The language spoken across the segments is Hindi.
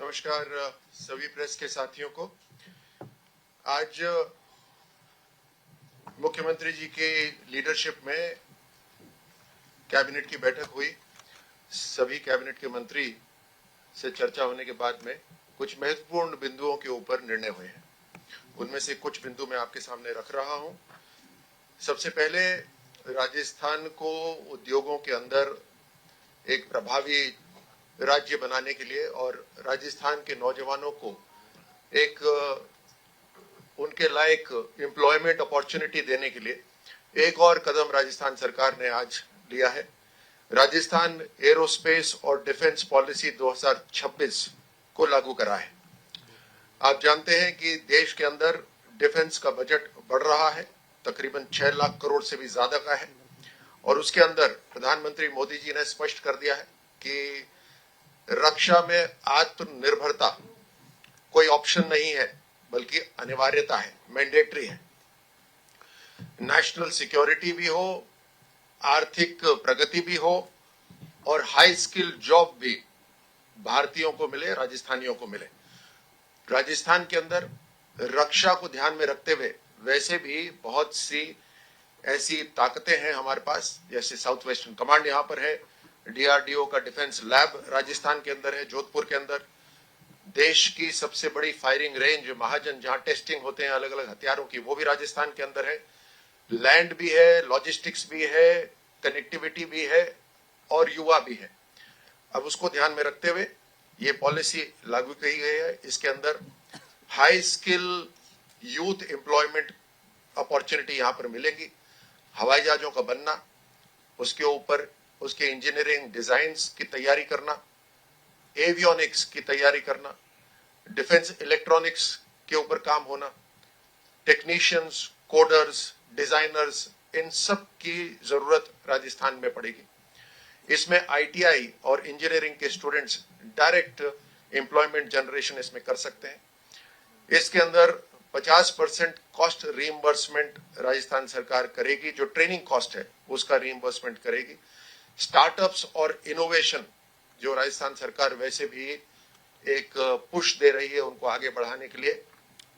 नमस्कार सभी प्रेस के साथियों को। आज मुख्यमंत्री जी के लीडरशिप में कैबिनेट की बैठक हुई। सभी कैबिनेट के मंत्री से चर्चा होने के बाद में कुछ महत्वपूर्ण बिंदुओं के ऊपर निर्णय हुए हैं। उनमें से कुछ बिंदु मैं आपके सामने रख रहा हूं। सबसे पहले राजस्थान को उद्योगों के अंदर एक प्रभावी राज्य बनाने के लिए और राजस्थान के नौजवानों को एक उनके लायक एम्प्लॉयमेंट अपॉर्चुनिटी देने के लिए एक और कदम राजस्थान सरकार ने आज लिया है। राजस्थान एरोस्पेस और डिफेंस पॉलिसी 2026 को लागू करा है। आप जानते हैं कि देश के अंदर डिफेंस का बजट बढ़ रहा है, तकरीबन 6 लाख करोड़ से भी ज्यादा का है, और उसके अंदर प्रधानमंत्री मोदी जी ने स्पष्ट कर दिया है कि रक्षा में आत्मनिर्भरता कोई ऑप्शन नहीं है बल्कि अनिवार्यता है, मैंडेटरी है। नेशनल सिक्योरिटी भी हो, आर्थिक प्रगति भी हो और हाई स्किल जॉब भी भारतीयों को मिले, राजस्थानियों को मिले। राजस्थान के अंदर रक्षा को ध्यान में रखते हुए वैसे भी बहुत सी ऐसी ताकतें हैं हमारे पास, जैसे साउथ वेस्टर्न कमांड यहाँ पर है, डीआरडीओ का डिफेंस लैब राजस्थान के अंदर है, जोधपुर के अंदर। देश की सबसे बड़ी फायरिंग रेंज महाजन, जहां टेस्टिंग होते हैं अलग अलग हथियारों की, वो भी राजस्थान के अंदर है। लैंड भी है, लॉजिस्टिक्स भी है, कनेक्टिविटी भी है और युवा भी है। अब उसको ध्यान में रखते हुए ये पॉलिसी लागू की गई है। इसके अंदर high skill youth employment opportunity यहां पर मिलेगी। हवाई जहाजों का बनना, उसके ऊपर उसके इंजीनियरिंग डिजाइन्स की तैयारी करना, एवियोनिक्स की तैयारी करना, डिफेंस इलेक्ट्रॉनिक्स के ऊपर काम होना, टेक्नीशियंस, कोडर्स, डिजाइनर्स, इन सब की जरूरत राजस्थान में पड़ेगी। इसमें आईटीआई और इंजीनियरिंग के स्टूडेंट्स डायरेक्ट एम्प्लॉयमेंट जनरेशन इसमें कर सकते हैं। इसके अंदर 50% कॉस्ट रीइंबर्समेंट राजस्थान सरकार करेगी, जो ट्रेनिंग कॉस्ट है उसका रीइंबर्समेंट करेगी। स्टार्टअप्स और इनोवेशन जो राजस्थान सरकार वैसे भी एक पुश दे रही है उनको आगे बढ़ाने के लिए,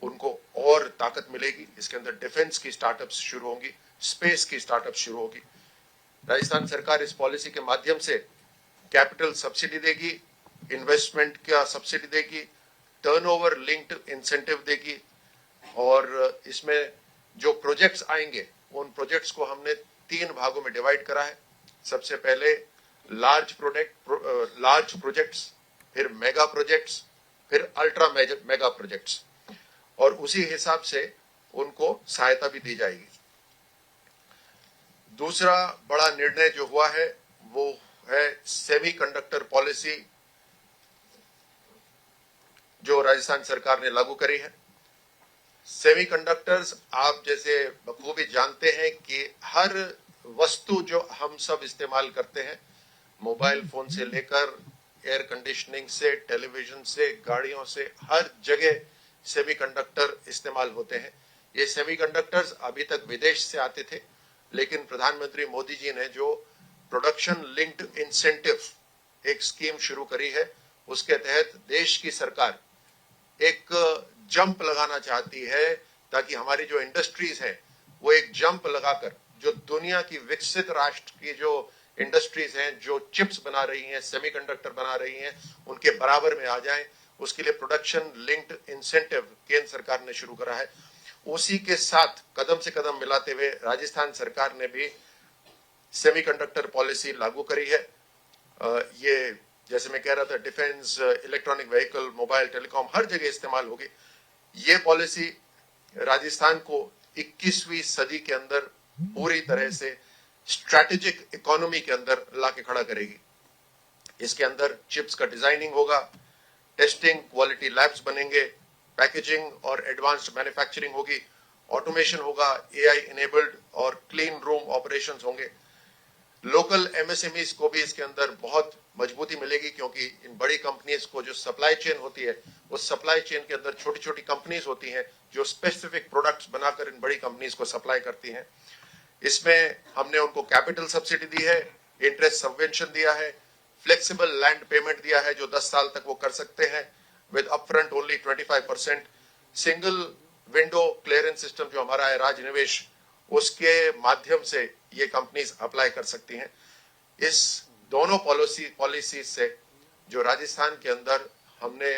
उनको और ताकत मिलेगी। इसके अंदर डिफेंस की स्टार्टअप्स शुरू होंगी, स्पेस की स्टार्टअप्स शुरू होगी। राजस्थान सरकार इस पॉलिसी के माध्यम से कैपिटल सब्सिडी देगी, इन्वेस्टमेंट का सब्सिडी देगी, टर्नओवर लिंक्ड इंसेंटिव देगी, और इसमें जो प्रोजेक्ट्स आएंगे उन प्रोजेक्ट्स को हमने 3 भागों में डिवाइड करा है। सबसे पहले लार्ज प्रोजेक्ट्स, फिर मेगा प्रोजेक्ट्स, फिर अल्ट्रा मेगा प्रोजेक्ट्स, और उसी हिसाब से उनको सहायता भी दी जाएगी। दूसरा बड़ा निर्णय जो हुआ है वो है सेमीकंडक्टर पॉलिसी, जो राजस्थान सरकार ने लागू करी है। सेमीकंडक्टर्स आप जैसे बखूबी जानते हैं कि हर वस्तु जो हम सब इस्तेमाल करते हैं, मोबाइल फोन से लेकर एयर कंडीशनिंग से, टेलीविजन से, गाड़ियों से, हर जगह सेमीकंडक्टर इस्तेमाल होते हैं। ये सेमीकंडक्टर्स अभी तक विदेश से आते थे, लेकिन प्रधानमंत्री मोदी जी ने जो प्रोडक्शन लिंक्ड इंसेंटिव एक स्कीम शुरू करी है, उसके तहत देश की सरकार एक जंप लगाना चाहती है ताकि हमारी जो इंडस्ट्रीज है वो एक जंप लगाकर जो दुनिया की विकसित राष्ट्र की जो इंडस्ट्रीज हैं, जो चिप्स बना रही हैं, सेमीकंडक्टर बना रही हैं, उनके बराबर में आ जाएं। उसके लिए प्रोडक्शन लिंक्ड इंसेंटिव केंद्र सरकार ने शुरू करा है। उसी के साथ कदम से कदम मिलाते हुए राजस्थान सरकार ने भी सेमीकंडक्टर पॉलिसी लागू करी है। ये जैसे मैं कह रहा था, defence, electronic vehicle, mobile, telecom, हर जगह इस्तेमाल होगी। ये पॉलिसी राजस्थान को 21वीं सदी के अंदर पूरी तरह से स्ट्रैटेजिक इकोनॉमी के अंदर लाके खड़ा करेगी। इसके अंदर चिप्स का डिजाइनिंग होगा, टेस्टिंग, क्वालिटी लैब्स बनेंगे, पैकेजिंग और एडवांस्ड मैन्युफैक्चरिंग होगी, ऑटोमेशन होगा, एआई इनेबल्ड और क्लीन रूम ऑपरेशंस होंगे। लोकल एमएसएमईज को भी इसके अंदर बहुत मजबूती मिलेगी, क्योंकि इन बड़ी कंपनीज को जो सप्लाई चेन होती है, उस सप्लाई चेन के अंदर छोटी छोटी कंपनीज होती हैं जो स्पेसिफिक प्रोडक्ट्स बनाकर इन बड़ी कंपनीज को सप्लाई करती हैं। इसमें हमने उनको कैपिटल सब्सिडी दी है, इंटरेस्ट सबवेंशन दिया है, फ्लेक्सिबल लैंड पेमेंट दिया है जो 10 साल तक वो कर सकते हैं, with upfront only 25%. Single window clearance system जो हमारा है राज निवेश, उसके माध्यम से ये कंपनीज अप्लाई कर सकती हैं। इस दोनों पॉलिसी से जो राजस्थान के अंदर हमने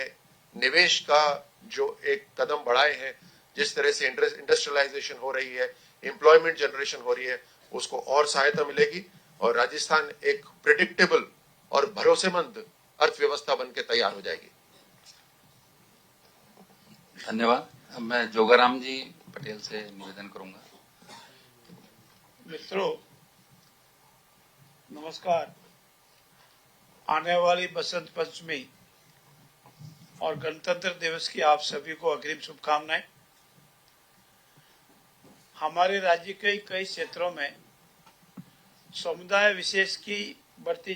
निवेश का जो एक कदम बढ़ाए हैं, जिस तरह से इंडस्ट्रियलाइजेशन हो रही है, एम्प्लॉयमेंट जनरेशन हो रही है, उसको और सहायता मिलेगी और राजस्थान एक प्रेडिक्टेबल और भरोसेमंद अर्थव्यवस्था बन के तैयार हो जाएगी। धन्यवाद। अब मैं जोगाराम जी पटेल से निवेदन करूंगा। मित्रों नमस्कार। आने वाली बसंत पंचमी और गणतंत्र दिवस की आप सभी को अग्रिम शुभकामनाएं। हमारे राज्य के कई क्षेत्रों में समुदाय विशेष की बढ़ती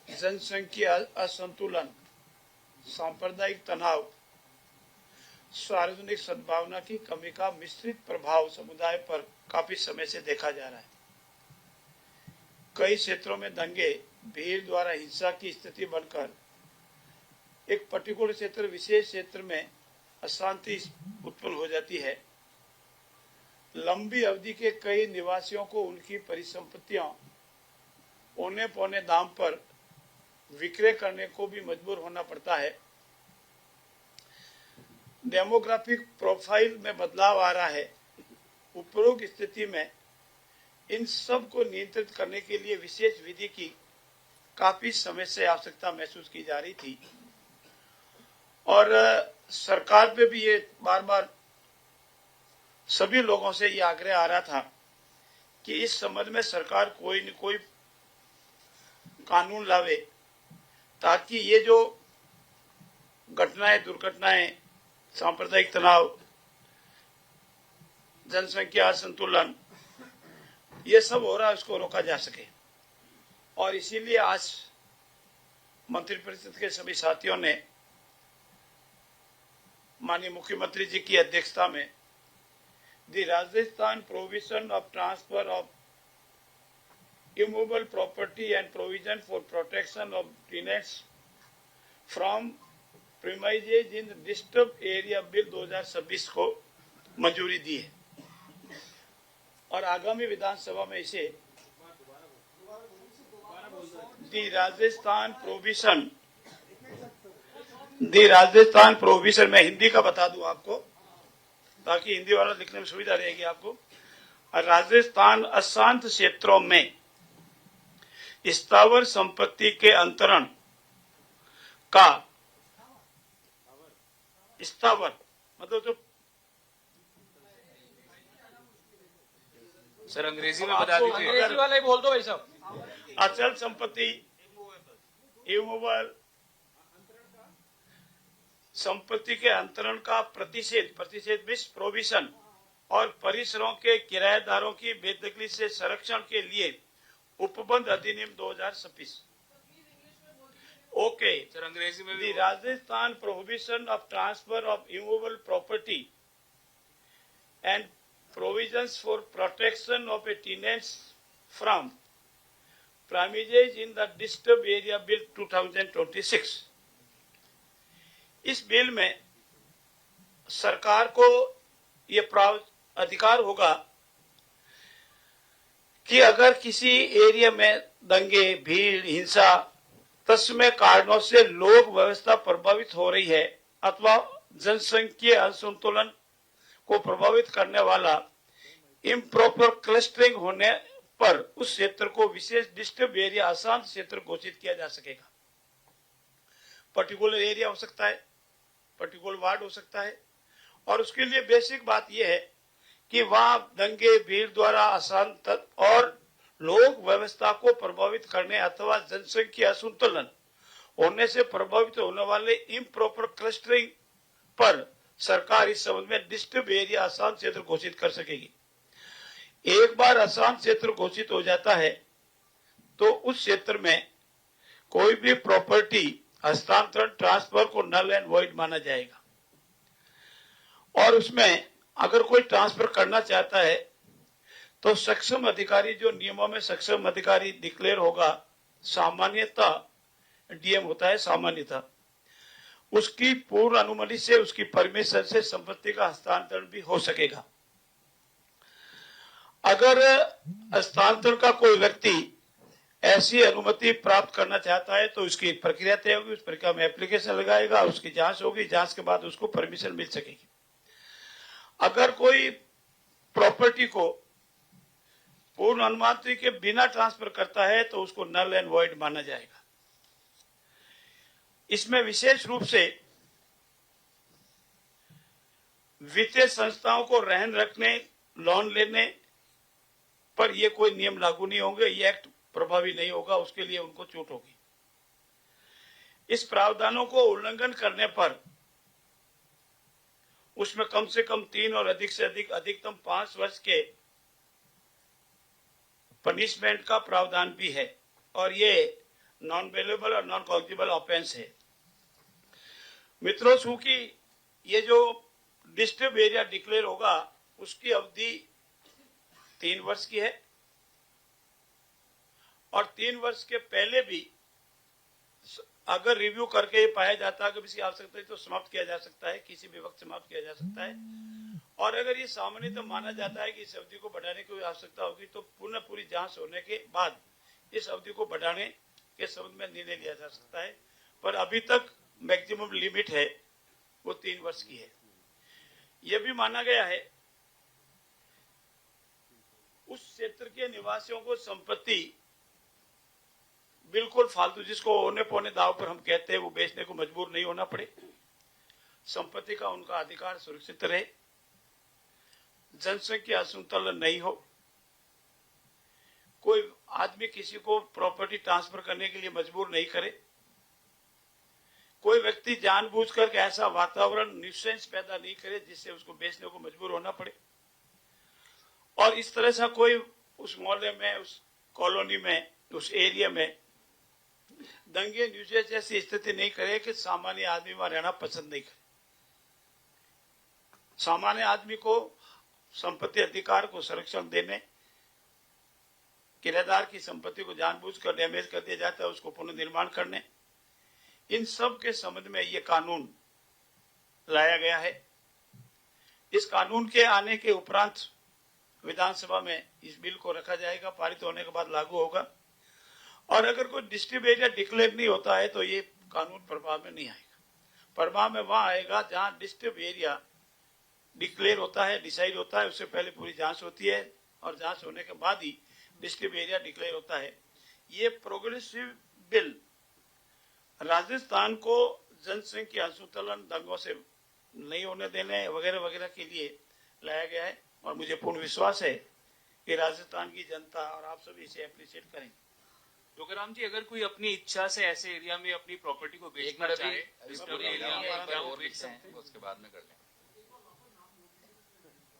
जनसंख्या असंतुलन, सांप्रदायिक तनाव, सार्वजनिक सद्भावना की कमी का मिश्रित प्रभाव समुदाय पर काफी समय से देखा जा रहा है। कई क्षेत्रों में दंगे, भीड़ द्वारा हिंसा की स्थिति बनकर एक पर्टिकुलर क्षेत्र, विशेष क्षेत्र में अशांति उत्पन्न हो जाती है। लंबी अवधि के कई निवासियों को उनकी परिसंपत्तियां औने पौने दाम पर विक्रय करने को भी मजबूर होना पड़ता है। डेमोग्राफिक प्रोफाइल में बदलाव आ रहा है। उपरोक्त स्थिति में इन सब को नियंत्रित करने के लिए विशेष विधि की काफी समय से आवश्यकता महसूस की जा रही थी और सरकार पे भी ये बार बार सभी लोगों से ये आग्रह आ रहा था कि इस संबंध में सरकार कोई न कोई कानून लावे ताकि ये जो घटनाएं, दुर्घटनाएं, सांप्रदायिक तनाव, जनसंख्या असंतुलन, ये सब हो रहा है, उसको रोका जा सके। और इसीलिए आज मंत्रिपरिषद के सभी साथियों ने माननीय मुख्यमंत्री जी की अध्यक्षता में the Rajasthan provision of transfer of immovable property and provision for protection of tenants from premises in disturb area bill 2026 को मंजूरी दी है और आगामी विधानसभा में इसे दी राजस्थान प्रोविजन, मैं हिंदी का बता दूं आपको ताकि हिंदी वाला लिखने में सुविधा रहेगी आपको। राजस्थान अशांत क्षेत्रों में स्थावर संपत्ति के अंतरण का, स्थावर मतलब जो सर अंग्रेजी में बता दीजिए। अंग्रेजी वाला ही बोल दो भाई साहब। अचल संपत्ति, इमूवेबल संपत्ति के अंतरण का प्रतिषेध मिस प्रोविजन और परिसरों के किराएदारों की बेदखली से संरक्षण के लिए उपबंध अधिनियम 2026। ओके सर अंग्रेजी में the Rajasthan prohibition of transfer of immovable property and provisions for protection of a tenants from premises in the disturbed area bill 2026। इस बिल में सरकार को ये अधिकार होगा कि अगर किसी एरिया में दंगे, भीड़, हिंसा, तत्समय कारणों से लोक व्यवस्था प्रभावित हो रही है अथवा जनसंख्या असंतुलन को प्रभावित करने वाला इम्प्रॉपर क्लस्टरिंग होने पर उस क्षेत्र को विशेष डिस्टर्ब एरिया, अशांत क्षेत्र घोषित किया जा सकेगा। पर्टिकुलर एरिया हो सकता है, पर्टिकुलर वार्ड हो सकता है और उसके लिए बेसिक बात यह है कि वहां दंगे, भीड़ द्वारा अशांत और लोक व्यवस्था को प्रभावित करने अथवा जनसंख्या असंतुलन होने से प्रभावित होने वाले इम्प्रॉपर क्लस्टरिंग पर सरकार इस संबंध में डिस्टर्ब एरिया, अशांत क्षेत्र घोषित कर सकेगी। एक बार अशांत क्षेत्र घोषित हो जाता है तो उस क्षेत्र में कोई भी प्रॉपर्टी हस्तांतरण, ट्रांसफर को नल एंड वॉइड माना जाएगा और उसमें अगर कोई ट्रांसफर करना चाहता है तो सक्षम अधिकारी, जो नियमों में सक्षम अधिकारी डिक्लेयर होगा, सामान्यतः डीएम होता है सामान्यतः, उसकी पूर्व अनुमति से, उसकी परमिशन से संपत्ति का हस्तांतरण भी हो सकेगा। अगर हस्तांतरण का कोई व्यक्ति ऐसी अनुमति प्राप्त करना चाहता है तो उसकी प्रक्रिया तय होगी, उस प्रक्रिया में एप्लीकेशन लगाएगा, उसकी जांच होगी, जांच के बाद उसको परमिशन मिल सकेगी। अगर कोई प्रॉपर्टी को पूर्ण अनुमति के बिना ट्रांसफर करता है तो उसको नल एंड वॉइड माना जाएगा। इसमें विशेष रूप से वित्तीय संस्थाओं को रहन रखने, लोन लेने पर यह कोई नियम लागू नहीं होंगे, ये एक्ट प्रभावी नहीं होगा, उसके लिए उनको छूट होगी। इस प्रावधानों को उल्लंघन करने पर उसमें कम से कम 3 और अधिक से अधिक अधिकतम 5 वर्ष के पनिशमेंट का प्रावधान भी है और ये नॉन बेलेबल और नॉन कॉग्निबल ऑफेंस है। मित्रों, चूंकि ये जो डिस्टर्ब एरिया डिक्लेयर होगा उसकी अवधि 3 वर्ष की है और 3 वर्ष के पहले भी अगर रिव्यू करके ये पाया जाता है कि इसकी आवश्यकता है तो समाप्त किया जा सकता है, किसी भी वक्त समाप्त किया जा सकता है। और अगर ये सामान्यतः माना जाता है कि इस अवधि को बढ़ाने की आवश्यकता होगी तो पुनः पूरी जांच होने के बाद इस अवधि को बढ़ाने के संबंध में निर्णय लिया जा सकता है, पर अभी तक मैक्सिमम लिमिट है वो 3 वर्ष की है। यह भी माना गया है उस क्षेत्र के निवासियों को संपत्ति बिल्कुल फालतू, जिसको होने पौने दाव पर हम कहते हैं, वो बेचने को मजबूर नहीं होना पड़े, संपत्ति का उनका अधिकार सुरक्षित रहे, जनसंख्या असंतुलन नहीं हो, कोई आदमी किसी को प्रॉपर्टी ट्रांसफर करने के लिए मजबूर नहीं करे, कोई व्यक्ति जानबूझकर ऐसा वातावरण न्यूसेंस पैदा नहीं करे जिससे उसको बेचने को मजबूर होना पड़े, और इस तरह से कोई उस मोहल्ले में, उस कॉलोनी में, उस एरिया में दंगे न्यूसेंस जैसी स्थिति नहीं करे कि सामान्य आदमी वहां रहना पसंद नहीं करे। सामान्य आदमी को संपत्ति अधिकार को संरक्षण देने, किराएदार की संपत्ति को जानबूझकर डैमेज कर दिया जाता है उसको पुनर्निर्माण करने, इन सब के संबंध में ये कानून लाया गया है। इस कानून के आने के उपरांत विधानसभा में इस बिल को रखा जाएगा, पारित होने के बाद लागू होगा, और अगर कोई डिस्ट्रिक्ट एरिया डिक्लेयर नहीं होता है तो ये कानून प्रभाव में नहीं आएगा। प्रभाव में वहां आएगा जहां डिस्ट्रिक्ट एरिया डिक्लेयर होता है, डिसाइड होता है, उससे पहले पूरी जांच होती है और जांच होने के बाद ही डिस्ट्रिक्ट एरिया डिक्लेयर होता है। ये प्रोग्रेसिव बिल राजस्थान को जनसंख्या असंतुलन, दंगों से नहीं होने देने वगैरह वगैरह के लिए लाया गया है, और मुझे पूर्ण विश्वास है कि राजस्थान की जनता और आप सभी इसे अप्रिशिएट करेंगे। जोगराम जी, अगर कोई अपनी इच्छा से ऐसे एरिया में अपनी प्रॉपर्टी को बेचना चाहे, डिस्टर्ब एरिया में क्या वो बेच सकते हैं? उसके बाद में कर लें।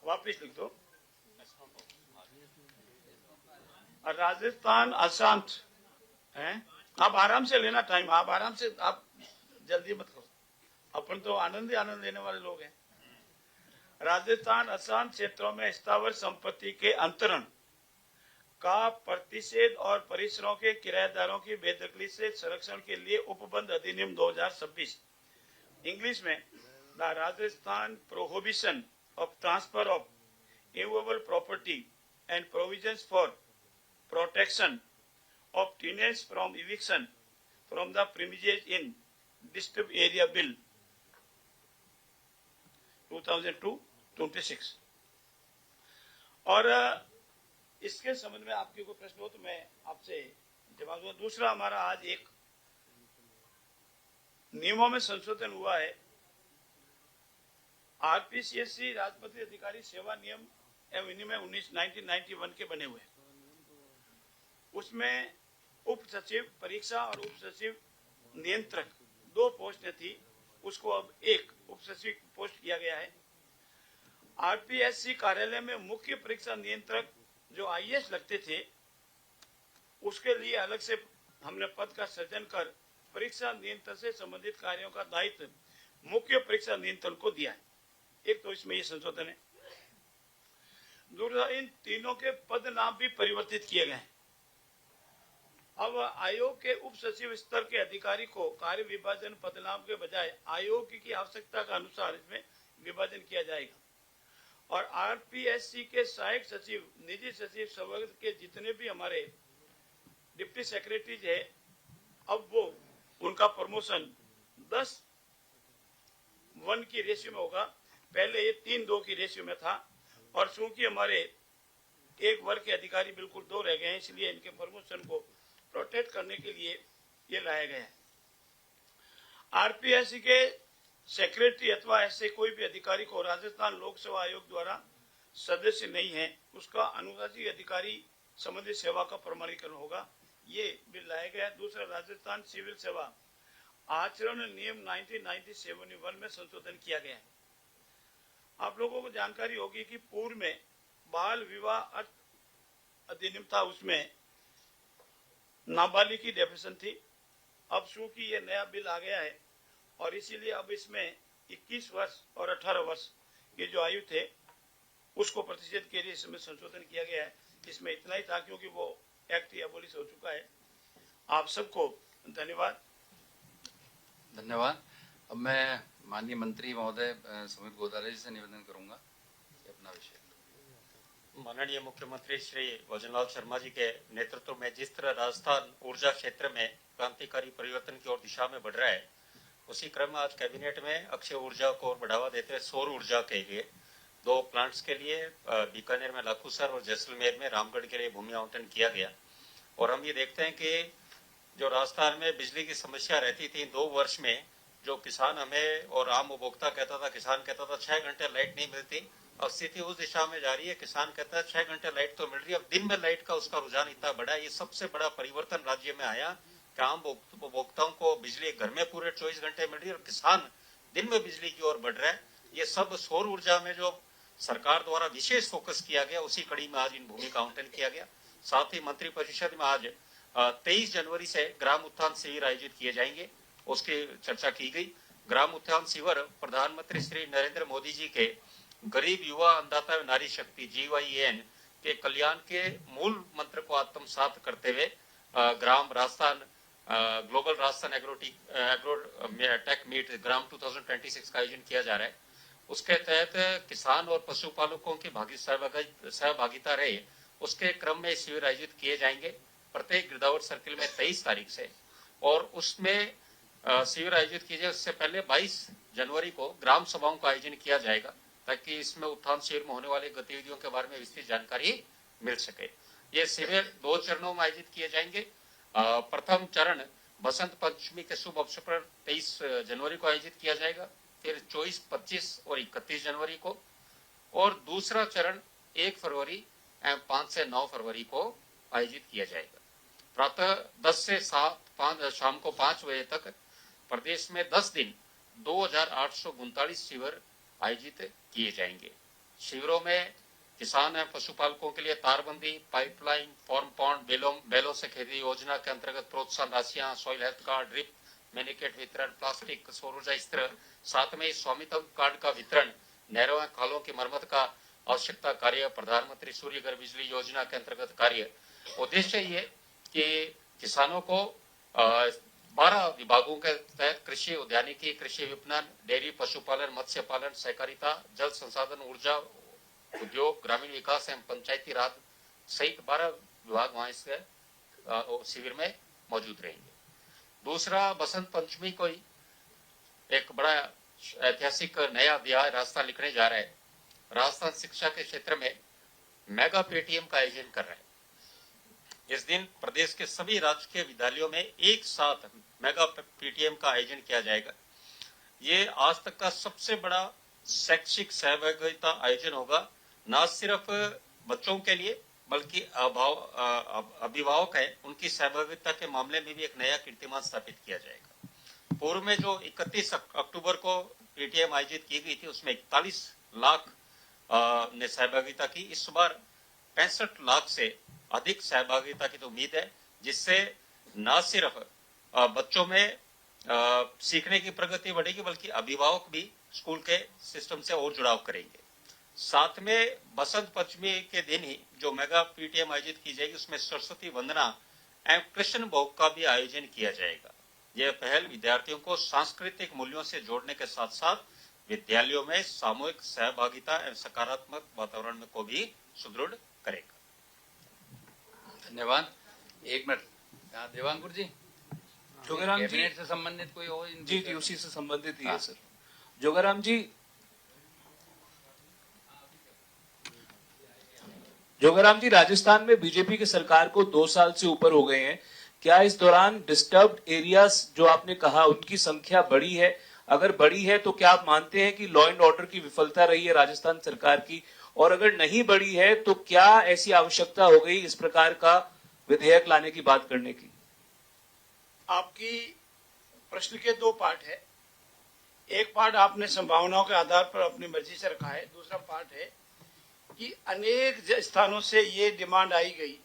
वापिस लिख दो। राजस्थान अशांत है, आप आराम से लेना टाइम, आप आराम से, आप जल्दी मत करो, अपन तो आनंद ही आनंद लेने वाले लोग हैं। राजस्थान अशांत क्षेत्रों में स्थावर संपत्ति के अंतरण का प्रतिषेध और परिसरों के किराएदारों की बेदखली से संरक्षण के लिए उपबंध अधिनियम 2026, इंग्लिश में the Rajasthan prohibition of transfer of immovable property and provisions for protection of tenants from eviction from the premises in disturbed area bill 2002-26। और इसके संबंध में आपके कोई प्रश्न हो तो मैं आपसे जवाब दूंगा। दूसरा, हमारा आज एक नियमों में संशोधन हुआ है। आरपीसीएससी राजपत्रित अधिकारी सेवा नियम एवं विनियम 1991 के बने हुए, उसमें उप सचिव परीक्षा और उप सचिव नियंत्रक 2 पोस्टें थी, उसको अब 1 उप सचिव पोस्ट किया गया है। आरपीएससी कार्यालय में मुख्य परीक्षा नियंत्रक जो आईएएस लगते थे उसके लिए अलग से हमने पद का सृजन कर परीक्षा नियंत्रण से संबंधित कार्यों का दायित्व मुख्य परीक्षा नियंत्रण को दिया है। एक तो इसमें ये संशोधन है। दूसरा, इन तीनों के पद नाम भी परिवर्तित किए गए हैं। अब आयोग के उप सचिव स्तर के अधिकारी को कार्य विभाजन पदनाम के बजाय आयोग की आवश्यकता के अनुसार इसमें विभाजन किया जाएगा। और आरपीएससी के सहायक सचिव, निजी सचिव, संवर्ग के जितने भी हमारे डिप्टी सेक्रेटरीज है, अब वो उनका प्रमोशन 10:1 की रेशियो में होगा। पहले ये 3:2 की रेशियो में था, और चूंकि हमारे एक वर्ग के अधिकारी बिल्कुल 2 रह गए हैं, इसलिए इनके प्रमोशन को प्रोटेक्ट करने के लिए ये लाया गया है। आरपीएससी के सेक्रेटरी अथवा ऐसे कोई भी अधिकारी को राजस्थान लोक सेवा आयोग द्वारा सदस्य नहीं है, उसका अनुशासी अधिकारी संबंधित सेवा का प्रमाणीकरण होगा। ये बिल लाया गया है। दूसरा, राजस्थान सिविल सेवा आचरण नियम 1997 में संशोधन किया गया है। आप लोगों को जानकारी होगी कि पूर्व में बाल विवाह अधिनियम था, उसमें नाबालिग की डेफिनेशन थी। अब चूंकि ये नया बिल आ गया है और इसीलिए अब इसमें 21 वर्ष और 18 वर्ष के जो आयु थे उसको प्रतिशत के लिए इसमें संशोधन किया गया है। इसमें इतना ही था क्योंकि वो एक्ट एबोलिश हो चुका है। आप सबको धन्यवाद। धन्यवाद। अब मैं माननीय मंत्री महोदय सुमित गोदारे जी से निवेदन करूंगा कि अपना विषय। माननीय मुख्यमंत्री श्री भजनलाल शर्मा जी के नेतृत्व में जिस तरह राजस्थान ऊर्जा क्षेत्र में क्रांतिकारी परिवर्तन की ओर दिशा में बढ़ रहा है, उसी क्रम में आज कैबिनेट में अक्षय ऊर्जा को और बढ़ावा देते हुए सौर ऊर्जा के लिए 2 प्लांट्स के लिए बीकानेर में लाखूसर और जैसलमेर में रामगढ़ के लिए भूमि आवंटन किया गया। और हम ये देखते हैं कि जो राजस्थान में बिजली की समस्या रहती थी 2 वर्ष में, जो किसान हमें और आम उपभोक्ता कहता था, किसान कहता था 6 घंटे लाइट नहीं मिलती, अब स्थिति उस दिशा में जा रही है। किसान कहता है 6 घंटे लाइट तो मिल रही है, अब दिन में लाइट का उसका रुझान इतना बड़ा है। ये सबसे बड़ा परिवर्तन राज्य में आया कि आम उपभोक्ताओं को बिजली घर में पूरे 24 घंटे मिल रही है और किसान दिन में बिजली की ओर बढ़ रहा है। ये सब सौर ऊर्जा में जो सरकार द्वारा विशेष फोकस किया गया, उसी कड़ी में आज इन भूमि का आवंटन किया गया। साथ ही मंत्रिपरिषद में आज 23 जनवरी से ग्राम उत्थान शिविर आयोजित किए जाएंगे, उसकी चर्चा की गई। ग्राम उत्थान शिविर प्रधानमंत्री श्री नरेंद्र मोदी जी के गरीब युवा अन्नदाता एवं नारी शक्ति GYN के कल्याण के मूल मंत्र को आत्मसात करते हुए GRAM Rajasthan global Rajasthan agro tech meet GRAM 2026 का आयोजन किया जा रहा है। उसके तहत किसान और पशुपालकों की सहभागिता रहे, उसके क्रम में शिविर आयोजित किए जाएंगे प्रत्येक गिरदावर सर्किल में 23 तारीख से। और उसमें शिविर आयोजित किए जाए उससे पहले 22 जनवरी को ग्राम सभाओं का आयोजन किया जाएगा, ताकि इसमें उत्थान शिविर में होने वाली गतिविधियों के बारे में विस्तृत जानकारी मिल सके। ये शिविर 2 चरणों में आयोजित किए जाएंगे। प्रथम चरण बसंत पंचमी के शुभ अवसर पर 23 जनवरी को आयोजित किया जाएगा, फिर 24, 25 और 31 जनवरी को, और दूसरा चरण 1 फरवरी एवं 5 से 9 फरवरी को आयोजित किया जाएगा। प्रातः 10 से 5 शाम को 5 बजे तक प्रदेश में 10 दिन 2839 शिविर आयोजित किए जाएंगे। शिविरों में किसान एवं पशुपालकों के लिए तारबंदी, पाइपलाइन, फॉर्म पॉन्ड, बैलों से खेती योजना के अंतर्गत प्रोत्साहन राशियां, सॉइल हेल्थ कार्ड, ड्रिप मैनिकेट वितरण, प्लास्टिक, सौर ऊर्जा इस्त्र, साथ में स्वामित्व कार्ड का वितरण, नहरों एवं खालों की मरम्मत का आवश्यकता कार्य, प्रधानमंत्री सूर्य घर बिजली योजना के अंतर्गत कार्य। उद्देश्य ये कि किसानों को 12 विभागों के तहत कृषि, उद्यानिकी, कृषि विपणन, डेयरी, पशुपालन, मत्स्य पालन, सहकारिता, जल संसाधन, ऊर्जा, उद्योग, ग्रामीण विकास एवं पंचायती राज सहित 12 विभाग वहां इस शिविर में मौजूद रहेंगे। दूसरा, बसंत पंचमी को एक बड़ा ऐतिहासिक नया अध्याय राजस्थान लिखने जा रहा है। राजस्थान शिक्षा के क्षेत्र में मेगा पेटीएम का आयोजन कर रहा है। इस दिन प्रदेश के सभी राजकीय विद्यालयों में एक साथ मेगा पेटीएम का आयोजन किया जाएगा। ये आज तक का सबसे बड़ा शैक्षिक सहभागिता आयोजन होगा, न सिर्फ बच्चों के लिए बल्कि अभिभावक है उनकी सहभागिता के मामले में भी एक नया कीर्तिमान स्थापित किया जाएगा। पूर्व में जो 31 अक्टूबर को पेटीएम आयोजित की गई थी उसमें 41 लाख ने सहभागिता की। इस बार 65 लाख से अधिक सहभागिता की तो उम्मीद है, जिससे न सिर्फ बच्चों में सीखने की प्रगति बढ़ेगी बल्कि अभिभावक भी स्कूल के सिस्टम से और जुड़ाव करेंगे। साथ में बसंत पंचमी के दिन ही जो मेगा पीटीएम आयोजित की जाएगी उसमें सरस्वती वंदना एवं कृष्ण भोग का भी आयोजन किया जाएगा। यह पहल विद्यार्थियों को सांस्कृतिक मूल्यों से जोड़ने के साथ साथ विद्यालयों में सामूहिक सहभागिता एवं सकारात्मक वातावरण को भी सुदृढ़ करेगा। धन्यवाद। एक मिनट, देवांकुर जी, जोगाराम जी, कैबिनेट से संबंधित कोई हो? जी जी उसी से संबंधित ही है हाँ। सर। जोगाराम जी, राजस्थान में बीजेपी की सरकार को 2 साल से ऊपर हो गए हैं। क्या इस दौरान डिस्टर्ब्ड एरियाज जो आपने कहा उनकी संख्या बढ़ी है? अगर बढ़ी है तो क्या आप मानते हैं कि लॉ एंड ऑर्डर की विफलता रही है राजस्थान सरकार की? और अगर नहीं बढ़ी है तो क्या ऐसी आवश्यकता हो गई इस प्रकार का विधेयक लाने की बात करने की? आपकी प्रश्न के 2 पार्ट है। एक पार्ट आपने संभावनाओं के आधार पर अपनी मर्जी से रखा है, दूसरा पार्ट है कि अनेक स्थानों से ये डिमांड आई गई,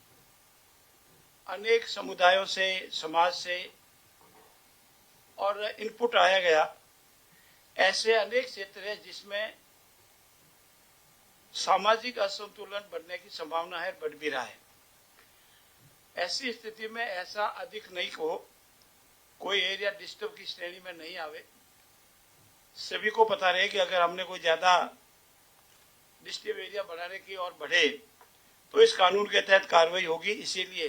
अनेक समुदायों से, समाज से और इनपुट आया गया। ऐसे अनेक क्षेत्र है जिसमें सामाजिक असंतुलन बढ़ने की संभावना है, बढ़ भी रहा है। ऐसी स्थिति में ऐसा अधिक नहीं हो, कोई एरिया डिस्टर्ब की श्रेणी में नहीं आवे। सभी को पता रहे कि अगर हमने कोई ज्यादा डिस्टर्ब एरिया बढ़ाने की और बढ़े तो इस कानून के तहत कार्रवाई होगी। इसीलिए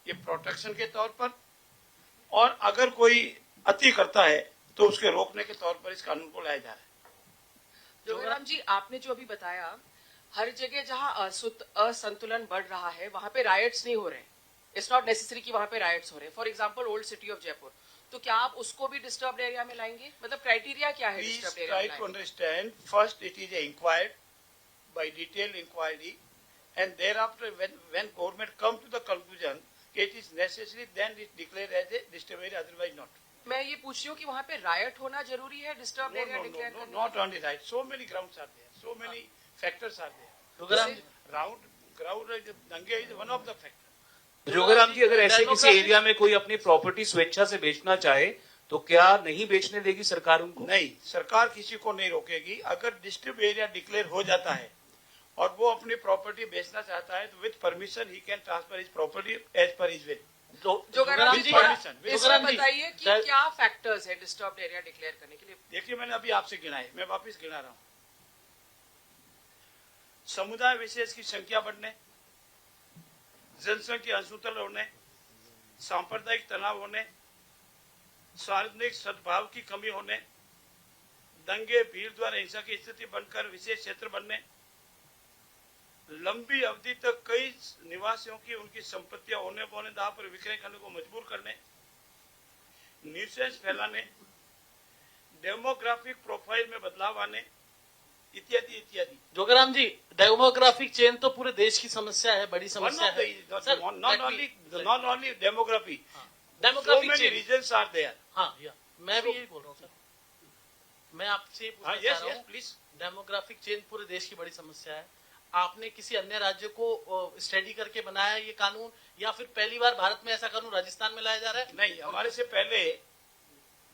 ये प्रोटेक्शन के तौर पर, और अगर कोई अति करता है तो उसके रोकने के तौर पर इस कानून को लाया जा रहा है। जोगाराम जी, आपने जो अभी बताया, हर जगह जहां असंतुलन बढ़ रहा है वहां पे राइट्स नहीं हो रहे। इट्स नॉट नेसेसरी कि वहां पे राइट्स हो रहे। For example old city of Jaipur, तो क्या आप उसको भी डिस्टर्ब्ड एरिया में लाएंगे? मतलब क्राइटेरिया क्या है डिस्टर्ब्ड एरिया में? Please try to understand. First, it is inquired by detailed inquiry, and thereafter, when government come to the conclusion it is necessary, then it declared as a disturbed area, otherwise not. मैं ये पूछ रही हूँ कि वहाँ पे रायट होना जरूरी है डिस्टर्ब्ड एरिया डिक्लेयर करने? Not only right. So many grounds are there. So many factors are there. Jogaram Ground दंगे is one of the factors. Jogaram ji, अगर ऐसे किसी एरिया में कोई अपनी प्रॉपर्टी स्वेच्छा से बेचना चाहे तो क्या नहीं बेचने देगी सरकार उनको? नहीं, सरकार किसी को नहीं रोकेगी। अगर डिस्ट्रिक्ट एरिया डिक्लेयर हो जाता है और वो अपनी प्रॉपर्टी बेचना चाहता है तो with permission he can transfer his property as per his will. Jogaram ji, permission इसमें बताइए कि क्या फैक्टर्स है डिस्टर्ब्ड एरिया डिक्लेयर करने के लिए? देखिए, मैंने अभी आपसे गिना है, मैं वापस गिना रहा हूँ। समुदाय विशेष की संख्या बढ़ने, जनसंख्या असंतुलन होने, सांप्रदायिक तनाव होने, सार्वजनिक सद्भाव की कमी होने, दंगे भीड़ द्वारा हिंसा की स्थिति बनकर विशेष क्षेत्र बनने, लंबी अवधि तक कई निवासियों की उनकी संपत्तियां होने पौने दाव पर विक्रय करने को मजबूर करने, न्यूसेंस फैलाने, डेमोग्राफिक प्रोफाइल में बदलाव आने, इत्यादि इत्यादि। जोगाराम जी, डेमोग्राफिक चेंज तो पूरे देश की समस्या है, बड़ी समस्या है। Not only demography, demographic so many change. reasons are there. हाँ, मैं भी यही बोल रहा हूँ सर। मैं आपसे ये पूछना चाह रहा हूँ, प्लीज। डेमोग्राफिक चेंज पूरे देश की बड़ी समस्या है। आपने किसी अन्य राज्य को स्टडी करके बनाया ये कानून, या फिर पहली बार भारत में ऐसा कानून राजस्थान में लाया जा रहा है? नहीं, हमारे से पहले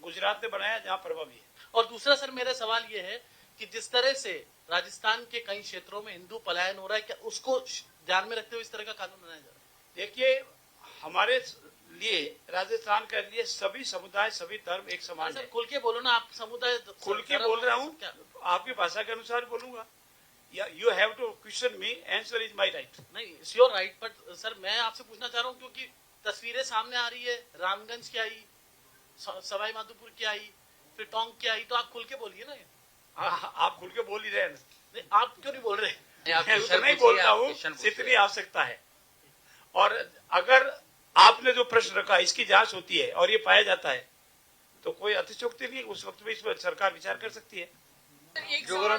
गुजरात ने बनाया जहाँ प्रभावी है। और दूसरा सर, मेरा सवाल ये है कि जिस तरह से राजस्थान के कई क्षेत्रों में हिंदू पलायन हो रहा है, क्या उसको ध्यान में रखते हुए इस तरह का कानून बनाया जा रहा है? देखिए, हमारे लिए, राजस्थान के लिए सभी समुदाय, सभी धर्म एक समान है। खुल के बोलो ना, आप समुदाय खुल के बोल रहा हूँ, आपकी भाषा के अनुसार बोलूंगा। You have to question me, answer is my right. नहीं, it's your right, but sir मैं आपसे पूछना चाह रहा हूँ क्योंकि तस्वीरें सामने आ रही है, रामगंज की आई, सवाई माधोपुर की आई, फिर टोंक की आई, तो आप खुल के बोलिए ना। आप खुल के बोल ही रहे हैं। नहीं, आप क्यों नहीं बोल रहे? नहीं बोल रहा हूँ, इतनी आवश्यकता है। और अगर आपने जो प्रश्न रखा इसकी जांच होती है और ये पाया जाता है तो कोई अतिशयोक्ति नहीं, उस वक्त भी इस पर सरकार विचार कर सकती है। एक सवाल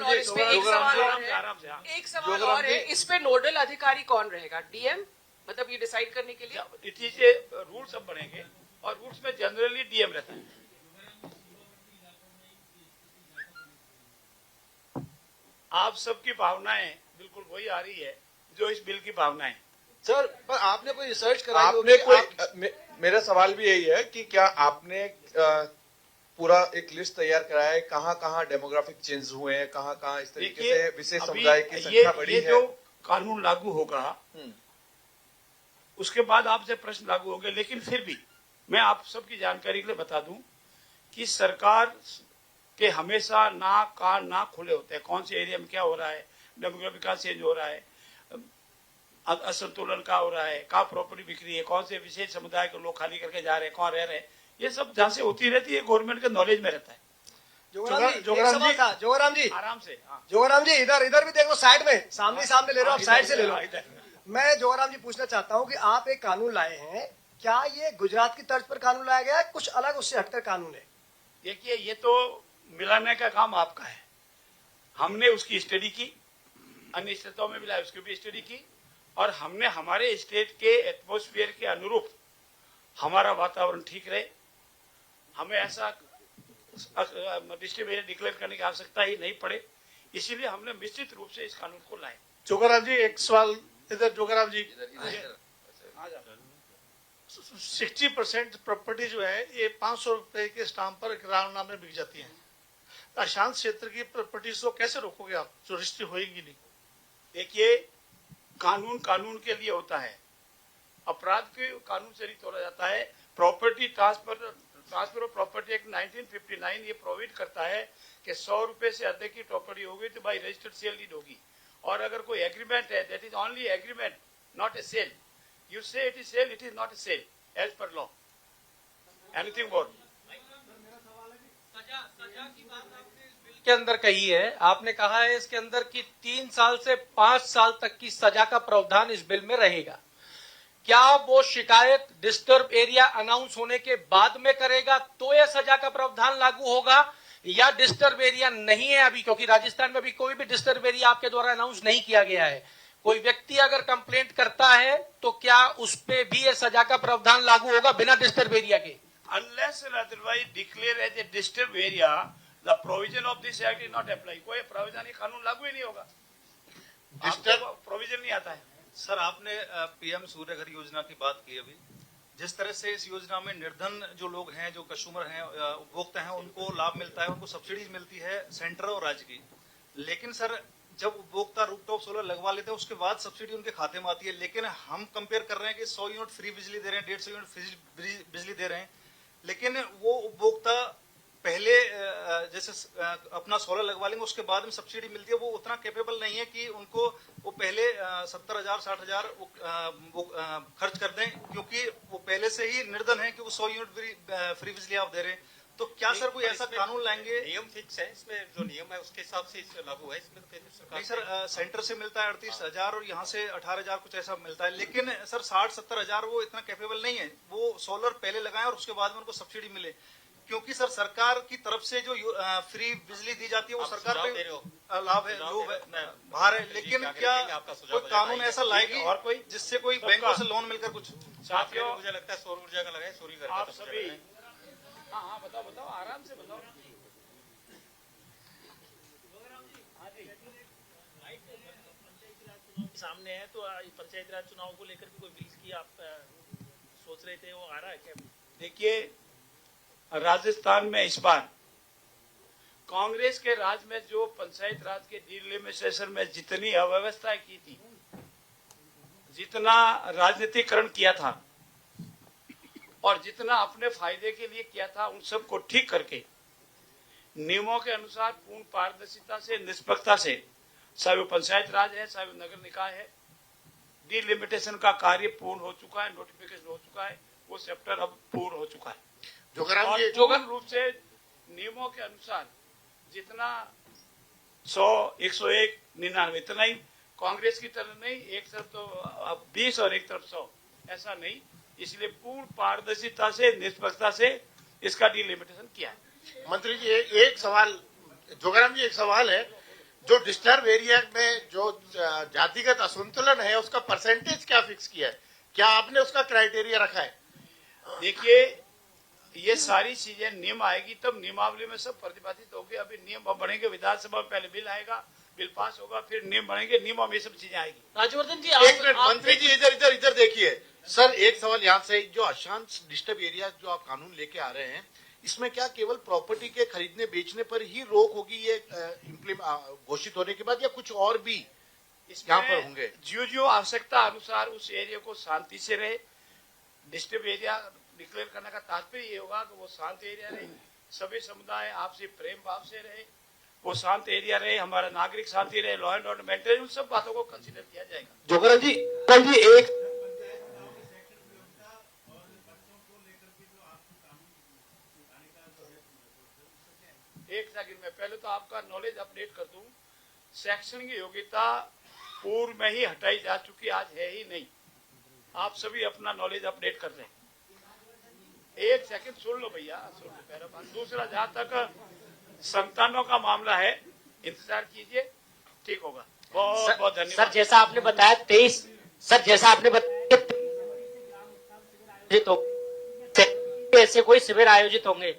और है, इस पे नोडल अधिकारी कौन रहेगा? डीएम, मतलब ये डिसाइड करने के लिए? इट इज ए रूल्स अब बनेंगे और रूल्स में जनरली डीएम रहता है। आप सबकी भावनाएं बिल्कुल वही आ रही है जो इस बिल की भावनाएं। सर, पर आपने कोई रिसर्च कराई होगी? मेरा सवाल भी यही है कि क्या आपने पूरा एक लिस्ट तैयार कराया है, कहाँ कहाँ डेमोग्राफिक चेंज हुए हैं, कहाँ कहाँ इस तरीके से विशेष समुदाय की संख्या बढ़ी है? जो कानून लागू होगा उसके बाद आपसे प्रश्न लागू होंगे। लेकिन फिर भी मैं आप सबकी जानकारी के लिए बता दूं कि सरकार के हमेशा नाक कान नाक खुले होते हैं, कौन से एरिया में क्या हो रहा है, डेमोग्राफिक का चेंज हो रहा है, असंतुलन का हो रहा है, कहाँ प्रॉपर्टी बिक्री है, कौन से विशेष समुदाय के लोग खाली करके जा रहे हैं, कौन रह रहे हैं, ये सब जहाँ से होती रहती है गवर्नमेंट के नॉलेज में रहता है। जोगाराम जी आराम से। हाँ। जोगाराम जी इधर भी देख लो, साइड में, सामने ले लो, आप साइड से ले लो। मैं जोगाराम जी पूछना चाहता हूँ कि आप एक कानून लाए हैं, क्या ये गुजरात की तर्ज पर कानून लाया गया है, कुछ अलग उससे हटकर कानून है? देखिए, ये तो मिलाने का काम आपका है। हमने उसकी स्टडी की, अन्य स्टेटों में भी लाए उसकी भी स्टडी की, और हमने हमारे स्टेट के एटमॉस्फेयर के अनुरूप हमारा वातावरण ठीक रहे, हमें ऐसा डिस्ट्रिक्ट एरिया डिक्लेयर करने की आवश्यकता ही नहीं पड़े, इसीलिए हमने निश्चित रूप से इस कानून को लाए। जोगाराम जी एक सवाल इधर, जोगाराम जी 60% प्रॉपर्टी जो है ये 500 रुपए के स्टाम्प पर रामनाम में बिक जाती है। अशांत क्षेत्र की प्रॉपर्टीज को कैसे रोकोगे आप, जो रजिस्ट्री होगी नहीं? देखिए, कानून कानून के लिए होता है, अपराध के कानून से नहीं तोड़ा जाता है। Property transfer of property act 1959 ये प्रोवाइड करता है कि 100 रुपए से अधिक की प्रॉपर्टी होगी तो बाई रजिस्टर्ड सेल डीड होगी, और अगर कोई एग्रीमेंट है, that is only agreement, not a sale. You say it is sale, it is not a sale as per law. Anything more? सजा की बात आपने इस बिल के अंदर कही है, आपने कहा है इसके अंदर कि 3 साल से 5 साल तक की सजा का प्रावधान इस बिल में रहेगा। क्या वो शिकायत डिस्टर्ब एरिया अनाउंस होने के बाद में करेगा तो यह सजा का प्रावधान लागू होगा, या डिस्टर्ब एरिया नहीं है अभी, क्योंकि राजस्थान में अभी कोई भी डिस्टर्ब एरिया आपके द्वारा अनाउंस नहीं किया गया है, कोई व्यक्ति अगर कंप्लेंट करता है तो क्या उस पे भी यह सजा का प्रावधान लागू होगा बिना डिस्टर्ब एरिया के? Unless and otherwise declare as a disturbed area, the provision of this act is not apply। कोई प्रावधान कानून लागू ही नहीं होगा, प्रोविजन नहीं आता है। सर, आपने पीएम सूर्य घर योजना की बात की अभी, जिस तरह से इस योजना में निर्धन जो लोग हैं, जो कंज्यूमर हैं, उपभोक्ता हैं, उनको लाभ मिलता है, उनको सब्सिडीज मिलती है सेंटर और राज्य की। लेकिन सर, जब उपभोक्ता रूफटॉप सोलर लगवा लेते हैं उसके बाद सब्सिडी उनके खाते में आती है, लेकिन हम कंपेयर कर रहे हैं कि 100 यूनिट फ्री बिजली दे रहे हैं, 150 यूनिट बिजली दे रहे हैं, लेकिन वो उपभोक्ता पहले जैसे अपना सोलर लगवा लेंगे उसके बाद में सब्सिडी मिलती है, वो उतना कैपेबल नहीं है कि उनको वो पहले 70,000 60,000 वो खर्च कर दें, क्योंकि वो पहले से ही निर्धन है कि वो 100 यूनिट फ्री बिजली आप दे रहे हैं। तो क्या सर कोई ऐसा कानून लाएंगे? नियम फिक्स है इसमें, जो नियम है उसके हिसाब से लागू है इसमें। तो नहीं सर, सेंटर से मिलता है 38,000 और यहाँ से 18,000 कुछ ऐसा मिलता है, लेकिन सर 60-70,000 वो इतना कैपेबल नहीं है, वो सोलर पहले लगाएं और उसके बाद में उनको सब्सिडी मिले, क्योंकि सर सरकार की तरफ से जो फ्री बिजली दी जाती है वो सरकार पे लाभ है, लोभ है, भार है। लेकिन क्या कोई कानून ऐसा लाएगी और कोई जिससे कोई बैंकों से लोन मिलकर कुछ? साथियों, मुझे लगता है सौर ऊर्जा का लगाए, सूर्य घर आप सभी। हाँ, बताओ आराम से बताओ। सामने है तो पंचायती राज चुनाव को लेकर भी कोई बिल की आप सोच रहे थे, वो आ रहा है क्या? देखिए, राजस्थान में इस बार कांग्रेस के राज में जो पंचायत राज के डिलिमिटेशन में जितनी अव्यवस्था की थी, जितना राजनीतिकरण किया था और जितना अपने फायदे के लिए किया था, उन सबको ठीक करके नियमों के अनुसार पूर्ण पारदर्शिता से, निष्पक्षता से, चाहे वो पंचायत राज है, चाहे वो नगर निकाय है, डिलिमिटेशन का कार्य पूर्ण हो चुका है, नोटिफिकेशन हो चुका है, वो चैप्टर अब पूर्ण हो चुका है। जोगन रूप से नियमों के अनुसार जितना 100, 101, 99 इतना ही, कांग्रेस की तरफ नहीं, एक तरफ तो 20 और एक तरफ 100, ऐसा नहीं। इसलिए पूर्ण पारदर्शिता से, निष्पक्षता से इसका डिलिमिटेशन किया है। मंत्री जी एक सवाल, जोगाराम जी एक सवाल है, जो डिस्टर्ब एरिया में जो जातिगत असंतुलन है उसका परसेंटेज क्या फिक्स किया है, क्या आपने उसका क्राइटेरिया रखा है? देखिए, ये सारी चीजें नियम आएगी तब नियमावली में सब प्रतिपादित होगी। अभी नियम बनेंगे, विधानसभा में पहले बिल आएगा, बिल पास होगा, फिर नियम बनेंगे, नियमों में सब चीजें आएगी। राजवर्धन जी, एक मिनट मंत्री जी, इधर देखिए सर, एक सवाल यहाँ से, जो अशांत डिस्टर्ब एरिया जो आप कानून लेके आ रहे हैं, इसमें क्या केवल प्रॉपर्टी के खरीदने बेचने पर ही रोक होगी ये घोषित होने के बाद, या कुछ और भी? यहाँ पर होंगे? जो आवश्यकता अनुसार उस एरिया को शांति से रहे। डिस्टर्ब एरिया डिक्लेयर करने का तात्पर्य ये होगा कि वो शांत एरिया रहे, सभी समुदाय आपसी प्रेम भाव से रहे, वो शांत एरिया रहे, हमारा नागरिक शांति रहे, लॉ एंड ऑर्डर मेंटेन, उन सब बातों को कंसीडर किया जाएगा। जोगराम जी एक सेकंड में पहले तो आपका नॉलेज अपडेट कर दूं। शैक्षणिक योग्यता पूर्व में ही हटाई जा चुकी, आज है ही नहीं। आप सभी अपना नॉलेज अपडेट कर लें। एक सेकंड सुन लो भैया, सुन लो पहला बात। दूसरा, जहां तक संतानों का मामला है, इंतजार कीजिए, ठीक होगा। बहुत बहुत धन्यवाद। सर जैसा आपने बताया 23, सर जैसा आपने बताया तो ऐसे कोई शिविर आयोजित होंगे।